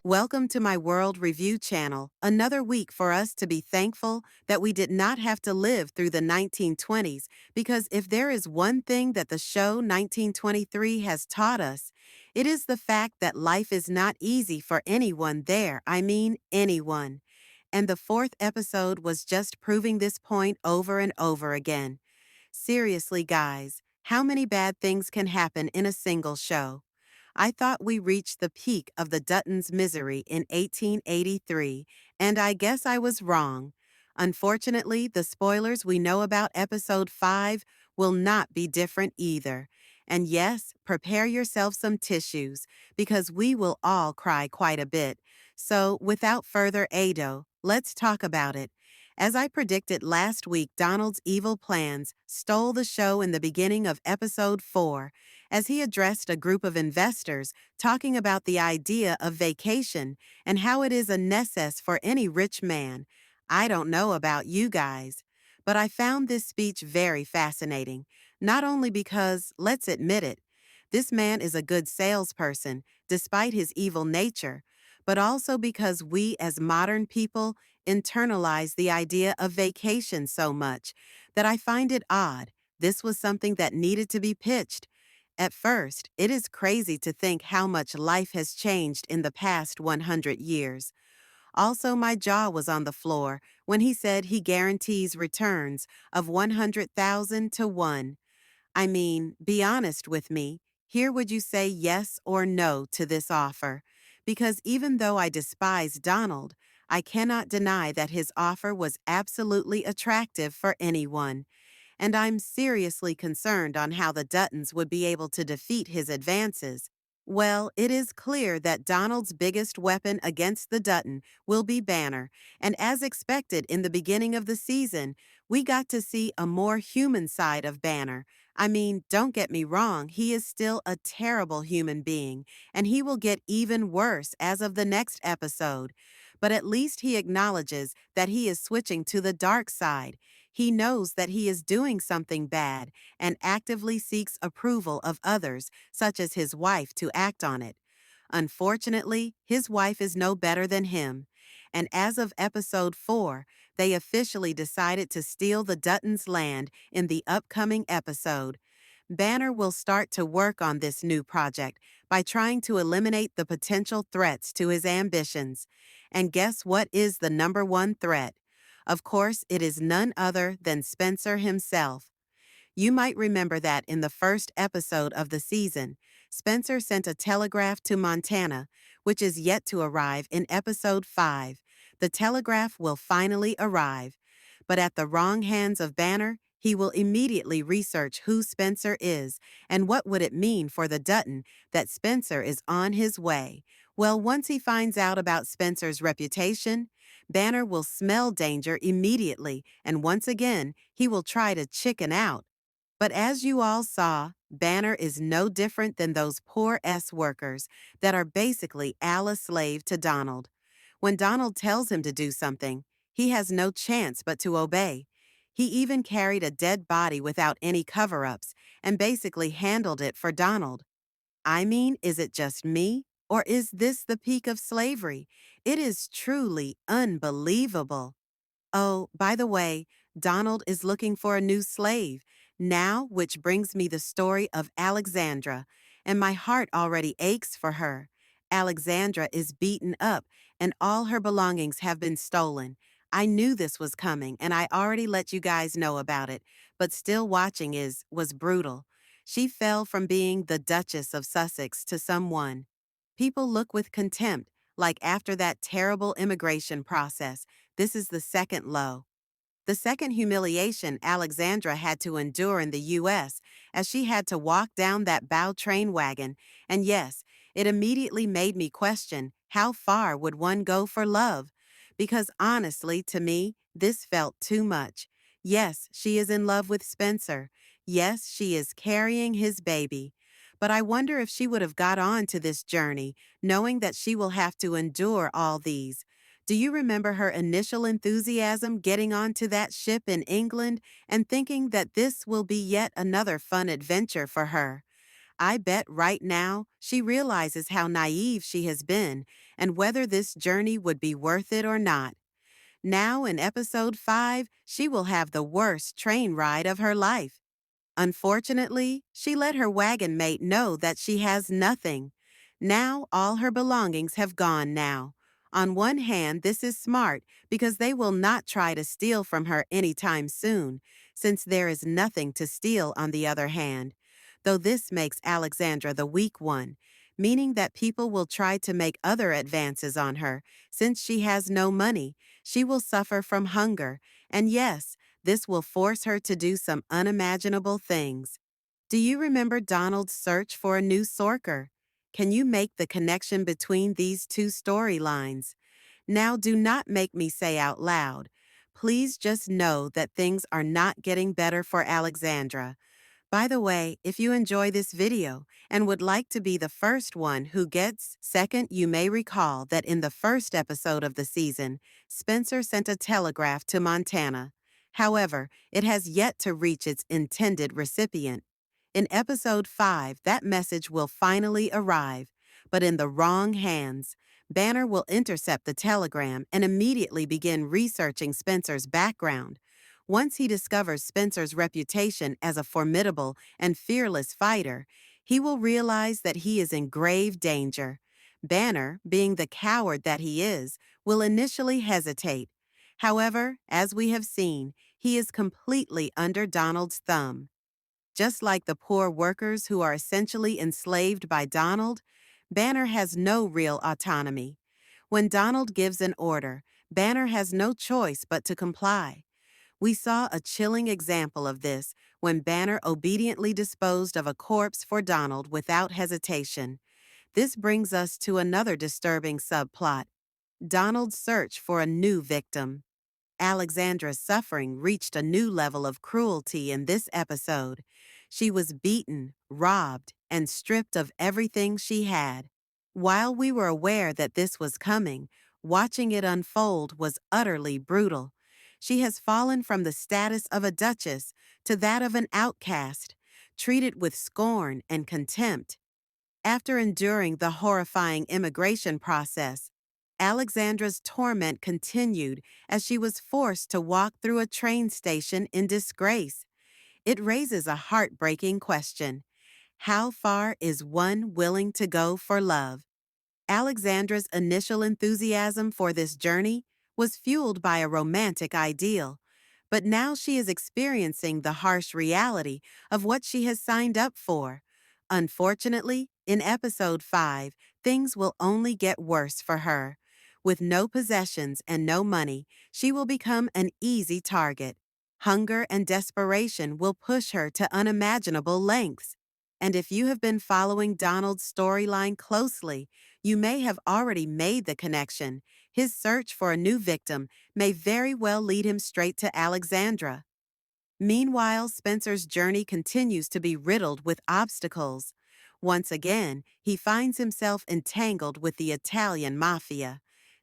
Welcome to my World Review channel, another week for us to be thankful that we did not have to live through the 1920s, because if there is one thing that the show 1923 has taught us, it is the fact that life is not easy for anyone there, I mean anyone. And the fourth episode was just proving this point over and over again. Seriously, guys, how many bad things can happen in a single show? I thought we reached the peak of the Duttons' misery in 1883, and I guess I was wrong. Unfortunately, the spoilers we know about Episode 5 will not be different either. And yes, prepare yourself some tissues, because we will all cry quite a bit. So, without further ado, let's talk about it. As I predicted last week, Donald's evil plans stole the show in the beginning of Episode 4 as he addressed a group of investors talking about the idea of vacation and how it is a necess for any rich man. I don't know about you guys, but I found this speech very fascinating, not only because, let's admit it, this man is a good salesperson despite his evil nature, but also because we as modern people internalize the idea of vacation so much that I find it odd. This was something that needed to be pitched. At first, it is crazy to think how much life has changed in the past 100 years. Also, my jaw was on the floor when he said he guarantees returns of 100,000 to 1. I mean, be honest with me. Here would you say yes or no to this offer? Because even though I despise Donald, I cannot deny that his offer was absolutely attractive for anyone, and I'm seriously concerned on how the Duttons would be able to defeat his advances. Well, it is clear that Donald's biggest weapon against the Dutton will be Banner, and as expected in the beginning of the season, we got to see a more human side of Banner. I mean, don't get me wrong, he is still a terrible human being, and he will get even worse as of the next episode. But at least he acknowledges that he is switching to the dark side. He knows that he is doing something bad and actively seeks approval of others, such as his wife, to act on it. Unfortunately, his wife is no better than him, and as of episode 4, they officially decided to steal the Duttons' land in the upcoming episode. Banner will start to work on this new project by trying to eliminate the potential threats to his ambitions. And guess what is the number one threat? Of course, it is none other than Spencer himself. You might remember that in the first episode of the season, Spencer sent a telegraph to Montana, which is yet to arrive in episode 5. The telegraph will finally arrive, but at the wrong hands of Banner, he will immediately research who Spencer is and what would it mean for the Dutton that Spencer is on his way. Well, once he finds out about Spencer's reputation, Banner will smell danger immediately, and once again, he will try to chicken out. But as you all saw, Banner is no different than those poor workers that are basically a slave to Donald. When Donald tells him to do something, he has no chance but to obey. He even carried a dead body without any cover-ups and basically handled it for Donald. I mean, is it just me? Or is this the peak of slavery? It is truly unbelievable. Oh, by the way, Donald is looking for a new slave, now, which brings me the story of Alexandra, and my heart already aches for her. Alexandra is beaten up, and all her belongings have been stolen. I knew this was coming, and I already let you guys know about it, but still watching was brutal. She fell from being the Duchess of Sussex to someone. People look with contempt, like after that terrible immigration process. This is the second low. The second humiliation Alexandra had to endure in the U.S. as she had to walk down that bow train wagon, and yes, it immediately made me question how far would one go for love? Because honestly, to me, this felt too much. Yes, she is in love with Spencer. Yes, she is carrying his baby. But I wonder if she would have got on to this journey, knowing that she will have to endure all these. Do you remember her initial enthusiasm getting onto that ship in England and thinking that this will be yet another fun adventure for her? I bet right now she realizes how naive she has been and whether this journey would be worth it or not. Now, in episode 5, she will have the worst train ride of her life. Unfortunately, she let her wagon mate know that she has nothing. Now all her belongings have gone now. On one hand, this is smart because they will not try to steal from her anytime soon, since there is nothing to steal on the other hand. Though this makes Alexandra the weak one, meaning that people will try to make other advances on her. Since she has no money, she will suffer from hunger, and yes, this will force her to do some unimaginable things. Do you remember Donald's search for a new sorker? Can you make the connection between these two storylines? Now, do not make me say out loud. Please just know that things are not getting better for Alexandra. By the way, if you enjoy this video and would like to be the first one who gets second, you may recall that in the first episode of the season, Spencer sent a telegraph to Montana. However, it has yet to reach its intended recipient. In episode 5, that message will finally arrive, but in the wrong hands. Banner will intercept the telegram and immediately begin researching Spencer's background. Once he discovers Spencer's reputation as a formidable and fearless fighter, he will realize that he is in grave danger. Banner, being the coward that he is, will initially hesitate. However, as we have seen, he is completely under Donald's thumb. Just like the poor workers who are essentially enslaved by Donald, Banner has no real autonomy. When Donald gives an order, Banner has no choice but to comply. We saw a chilling example of this when Banner obediently disposed of a corpse for Donald without hesitation. This brings us to another disturbing subplot: Donald's search for a new victim. Alexandra's suffering reached a new level of cruelty in this episode. She was beaten, robbed, and stripped of everything she had. While we were aware that this was coming, watching it unfold was utterly brutal. She has fallen from the status of a duchess to that of an outcast, treated with scorn and contempt. After enduring the horrifying immigration process, Alexandra's torment continued as she was forced to walk through a train station in disgrace. It raises a heartbreaking question: how far is one willing to go for love? Alexandra's initial enthusiasm for this journey was fueled by a romantic ideal, but now she is experiencing the harsh reality of what she has signed up for. Unfortunately, in episode 5, things will only get worse for her. With no possessions and no money, she will become an easy target. Hunger and desperation will push her to unimaginable lengths. And if you have been following Donald's storyline closely, you may have already made the connection. His search for a new victim may very well lead him straight to Alexandra. Meanwhile, Spencer's journey continues to be riddled with obstacles. Once again, he finds himself entangled with the Italian mafia.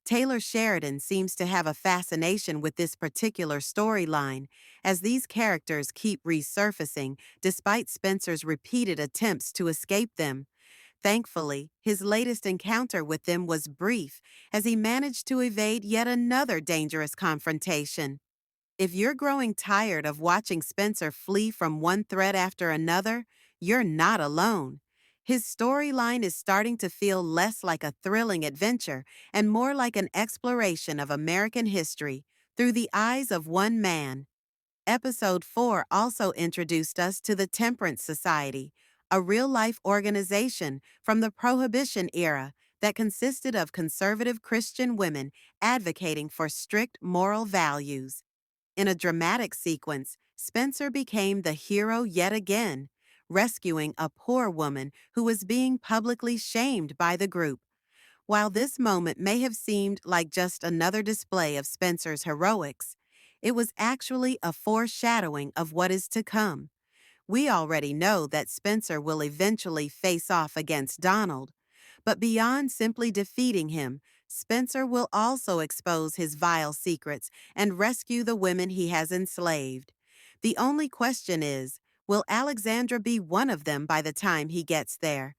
Taylor Sheridan seems to have a fascination with this particular storyline, as these characters keep resurfacing despite Spencer's repeated attempts to escape them. Thankfully, his latest encounter with them was brief, as he managed to evade yet another dangerous confrontation. If you're growing tired of watching Spencer flee from one threat after another, you're not alone. His storyline is starting to feel less like a thrilling adventure and more like an exploration of American history through the eyes of one man. Episode 4 also introduced us to the Temperance Society, a real-life organization from the Prohibition era that consisted of conservative Christian women advocating for strict moral values. In a dramatic sequence, Spencer became the hero yet again, rescuing a poor woman who was being publicly shamed by the group. While this moment may have seemed like just another display of Spencer's heroics, it was actually a foreshadowing of what is to come. We already know that Spencer will eventually face off against Donald, but beyond simply defeating him, Spencer will also expose his vile secrets and rescue the women he has enslaved. The only question is, Will Alexandra be one of them by the time he gets there?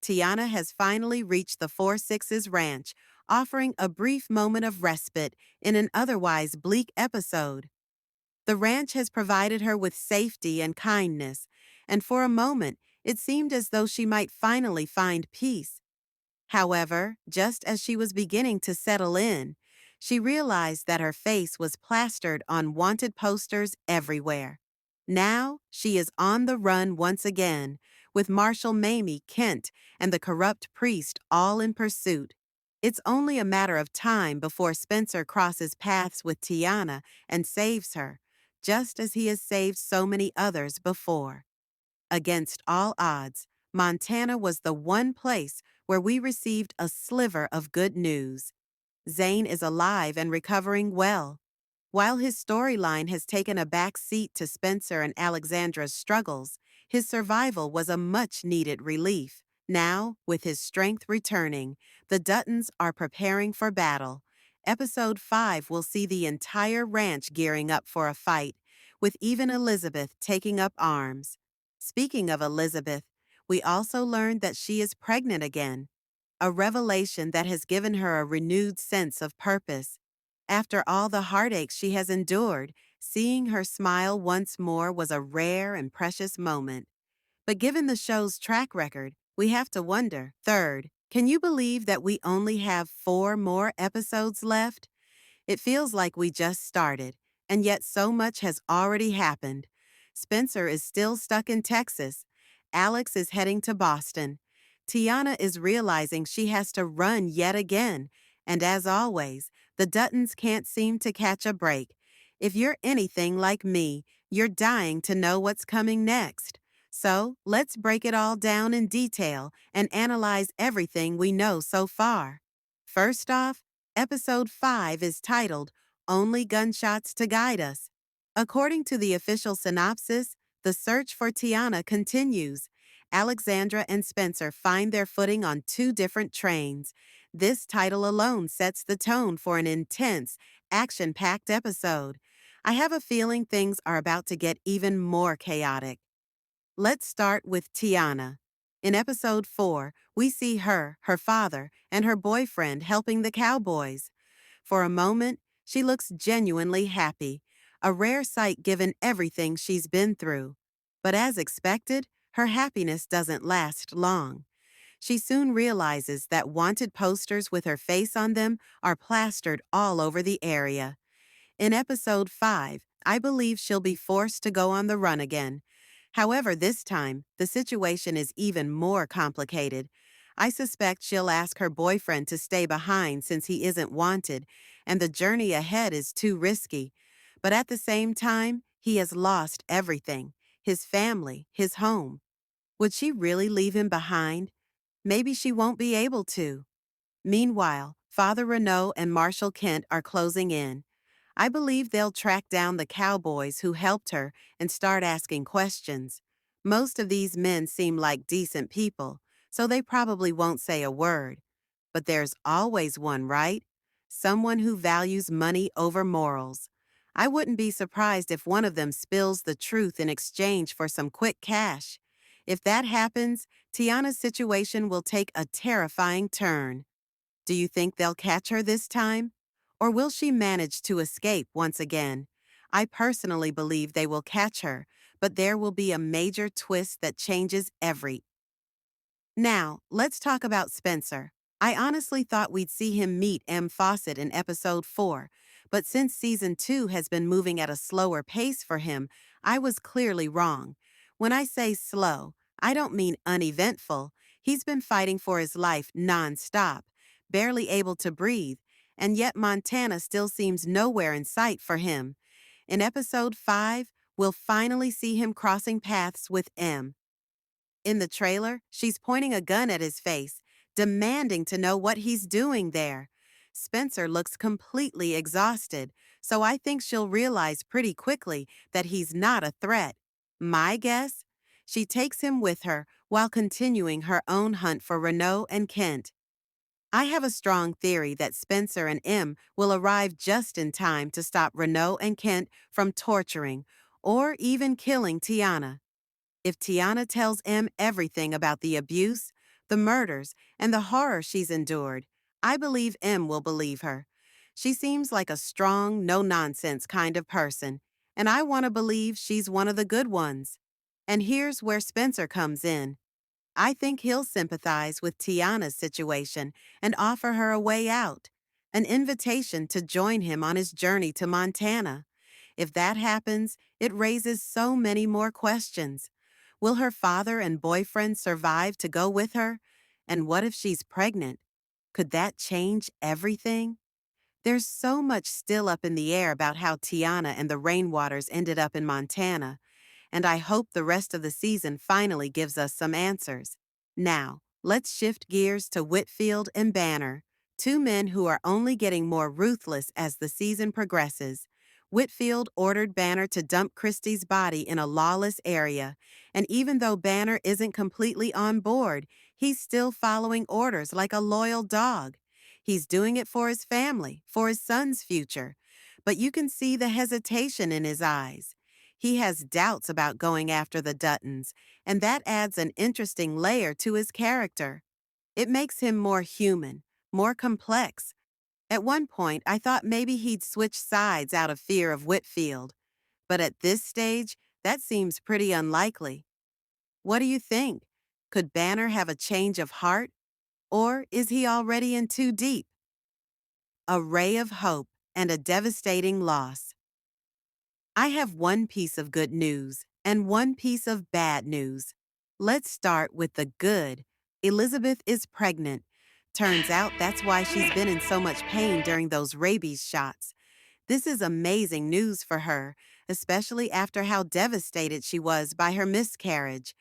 Tiana has finally reached the 4-6's ranch, offering a brief moment of respite in an otherwise bleak episode. The ranch has provided her with safety and kindness, and for a moment, it seemed as though she might finally find peace. However, just as she was beginning to settle in, she realized that her face was plastered on wanted posters everywhere. Now, she is on the run once again, with Marshal Mamie, Kent, and the corrupt priest all in pursuit. It's only a matter of time before Spencer crosses paths with Tiana and saves her, just as he has saved so many others before. Against all odds, Montana was the one place where we received a sliver of good news. Zane is alive and recovering well. While his storyline has taken a back seat to Spencer and Alexandra's struggles, his survival was a much-needed relief. Now, with his strength returning, the Duttons are preparing for battle. Episode 5 will see the entire ranch gearing up for a fight, with even Elizabeth taking up arms. Speaking of Elizabeth, we also learned that she is pregnant again, a revelation that has given her a renewed sense of purpose. After all the heartaches she has endured, seeing her smile once more was a rare and precious moment. But given the show's track record, we have to wonder. Third, can you believe that we only have 4 more episodes left? It feels like we just started, and yet so much has already happened. Spencer is still stuck in Texas. Alex is heading to Boston. Tiana is realizing she has to run yet again. And as always, the Duttons can't seem to catch a break. If you're anything like me, you're dying to know what's coming next. So, let's break it all down in detail and analyze everything we know so far. First off, Episode 5 is titled, Only Gunshots to Guide Us. According to the official synopsis, the search for Tiana continues. Alexandra and Spencer find their footing on 2 different trains. This title alone sets the tone for an intense, action-packed episode. I have a feeling things are about to get even more chaotic. Let's start with Tiana. In episode 4, we see her father, and her boyfriend helping the cowboys. For a moment, she looks genuinely happy, a rare sight given everything she's been through. But as expected, her happiness doesn't last long. She soon realizes that wanted posters with her face on them are plastered all over the area. In episode 5, I believe she'll be forced to go on the run again. However, this time, the situation is even more complicated. I suspect she'll ask her boyfriend to stay behind since he isn't wanted, and the journey ahead is too risky. But at the same time, he has lost everything: his family, his home. Would she really leave him behind? Maybe she won't be able to. Meanwhile, Father Renault and Marshall Kent are closing in. I believe they'll track down the cowboys who helped her and start asking questions. Most of these men seem like decent people, so they probably won't say a word. But there's always one, right? Someone who values money over morals. I wouldn't be surprised if one of them spills the truth in exchange for some quick cash. If that happens, Tiana's situation will take a terrifying turn. Do you think they'll catch her this time? Or will she manage to escape once again? I personally believe they will catch her, but there will be a major twist that changes every. Now, let's talk about Spencer. I honestly thought we'd see him meet M. Fawcett in episode 4, but since season 2 has been moving at a slower pace for him, I was clearly wrong. When I say slow, I don't mean uneventful. He's been fighting for his life non-stop, barely able to breathe, and yet Montana still seems nowhere in sight for him. In episode 5, we'll finally see him crossing paths with M. In the trailer, she's pointing a gun at his face, demanding to know what he's doing there. Spencer looks completely exhausted, so I think she'll realize pretty quickly that he's not a threat. My guess? She takes him with her while continuing her own hunt for Renault and Kent. I have a strong theory that Spencer and M will arrive just in time to stop Renault and Kent from torturing or even killing Tiana. If Tiana tells M everything about the abuse, the murders, and the horror she's endured, I believe M will believe her. She seems like a strong, no nonsense kind of person, and I want to believe she's one of the good ones. And here's where Spencer comes in. I think he'll sympathize with Tiana's situation and offer her a way out, an invitation to join him on his journey to Montana. If that happens, it raises so many more questions. Will her father and boyfriend survive to go with her? And what if she's pregnant? Could that change everything? There's so much still up in the air about how Tiana and the Rainwaters ended up in Montana, and I hope the rest of the season finally gives us some answers. Now, let's shift gears to Whitfield and Banner, two men who are only getting more ruthless as the season progresses. Whitfield ordered Banner to dump Christie's body in a lawless area, and even though Banner isn't completely on board, he's still following orders like a loyal dog. He's doing it for his family, for his son's future. But you can see the hesitation in his eyes. He has doubts about going after the Duttons, and that adds an interesting layer to his character. It makes him more human, more complex. At one point, I thought maybe he'd switch sides out of fear of Whitfield, but at this stage, that seems pretty unlikely. What do you think? Could Banner have a change of heart, or is he already in too deep? A ray of hope and a devastating loss. I have one piece of good news and one piece of bad news. Let's start with the good. Elizabeth is pregnant. Turns out that's why she's been in so much pain during those rabies shots. This is amazing news for her, especially after how devastated she was by her miscarriage.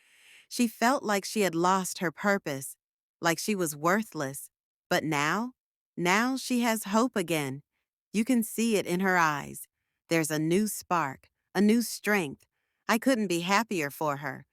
She felt like she had lost her purpose, like she was worthless. But now she has hope again. You can see it in her eyes. There's a new spark, a new strength. I couldn't be happier for her.